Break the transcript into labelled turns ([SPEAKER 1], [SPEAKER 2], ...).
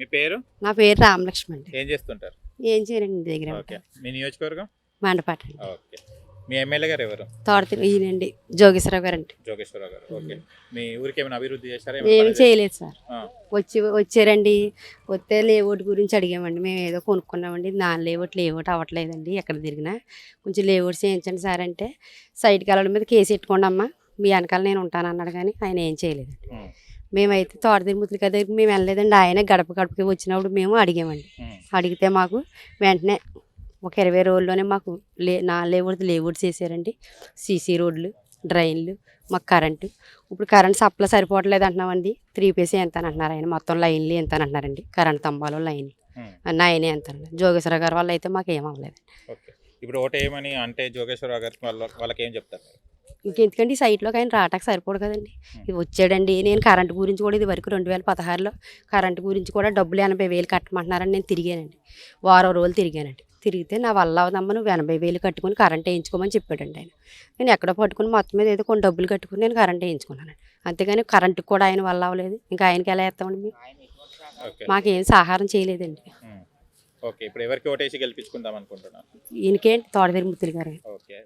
[SPEAKER 1] మీ పేరు?
[SPEAKER 2] నా పేరు రామలక్ష్మి అండి.
[SPEAKER 1] ఏం చేస్తుంటారు?
[SPEAKER 2] ఏం చేయరండి, ఇంటి దగ్గర
[SPEAKER 1] ఓకే. మీ నియోజకవర్గం?
[SPEAKER 2] మండపాట అండి.
[SPEAKER 1] ఓకే. మీ ఎమ్మెల్యే గారు ఎవరు?
[SPEAKER 2] తోటతి ఈయనండి, జోగేశ్వరరావు గారు అండి.
[SPEAKER 1] జోగేశ్వరరావు గారు. ఓకే. మీ ఊరికి ఏమైనా అభివృద్ధి చేశారా?
[SPEAKER 2] ఏమి చేయలేదు సార్.
[SPEAKER 1] ఆ,
[SPEAKER 2] వచ్చారండి, వస్తే లేఅవుట్ గురించి అడిగామండి. మేము ఏదో కొనుక్కున్నామండి, లేఅవుట్ అవ్వట్లేదండి, ఎక్కడ తిరిగినా కొంచెం లేఅవుట్ చేయించండి సార్ అంటే, సైట్కి వెళ్ళడం మీద కేసు పెట్టుకోండి అమ్మా, మీ వెనకాల నేను ఉంటాను అన్నాడు. కానీ ఆయన ఏం చేయలేదండి.
[SPEAKER 1] ఉమ్,
[SPEAKER 2] మేమైతే తోటతిరి ముద్దులకి దగ్గరికి మేము వెళ్ళలేదండి. ఆయన గడపకి వచ్చినప్పుడు మేము అడిగామండి.
[SPEAKER 1] ఉమ్,
[SPEAKER 2] అడిగితే మాకు వెంటనే ఒక 20 రోజుల్లోనే మాకు లేఅవుట్ చేశారండి. సీసీ రోడ్లు, డ్రైన్లు, మాకు కరెంటు. ఇప్పుడు కరెంట్ సప్లై సరిపోవట్లేదు అంటున్నామండి. 3 ఫేస్ ఎంత అని అంటున్నారు ఆయన, మొత్తం లైన్లు ఎంత అని అంటున్నారండి. కరెంట్ స్తంభాలు లైన్లు
[SPEAKER 1] ఉమ్.
[SPEAKER 2] అన్నీ ఆయనే ఎంత అన్నారు. జోగేశ్వర గారు వాళ్ళు అయితే మాకు ఏం అవ్వలేదు.
[SPEAKER 1] ఓకే. ఇప్పుడు ఓటు ఏమని అంటే జోగేశ్వరరావు గారికి వాళ్ళకి ఏం చెప్తారు?
[SPEAKER 2] ఇంకెందుకంటే ఈ సైట్లోకి ఆయన రావటానికి సరిపోడు కదండి. ఇది వచ్చాడండి. నేను కరెంటు గురించి కూడా ఇది వరకు 2016లో కరెంటు గురించి కూడా డబ్బులు 80,000 కట్టమంటున్నారని నేను తిరిగానండి. వారం రోజులు తిరిగానండి. తిరిగితే నా వల్ల అవదమ్మా, నువ్వు 80,000 కట్టుకుని కరెంట్ వేయించుకోమని చెప్పాడండి ఆయన. నేను ఎక్కడో పట్టుకుని మొత్తం మీద ఏదో కొన్ని డబ్బులు కట్టుకుని నేను కరెంట్ వేయించుకున్నానండి. అంతేగాని కరెంటుకు కూడా ఆయన వల్ల అవ్వలేదు. ఇంకా ఆయనకి ఎలా వేస్తామండి మేము?
[SPEAKER 1] ఓకే.
[SPEAKER 2] మాకేం సహారం చేయలేదండి.
[SPEAKER 1] ఉమ్. ఓకే. ఇప్పుడు ఎవరికి ఓటేసి గెలిపించుకుందాం అనుకుంటున్నాను?
[SPEAKER 2] ఈయనకేంటి తోటతిరి ముత్తులు గారు.
[SPEAKER 1] ఓకే.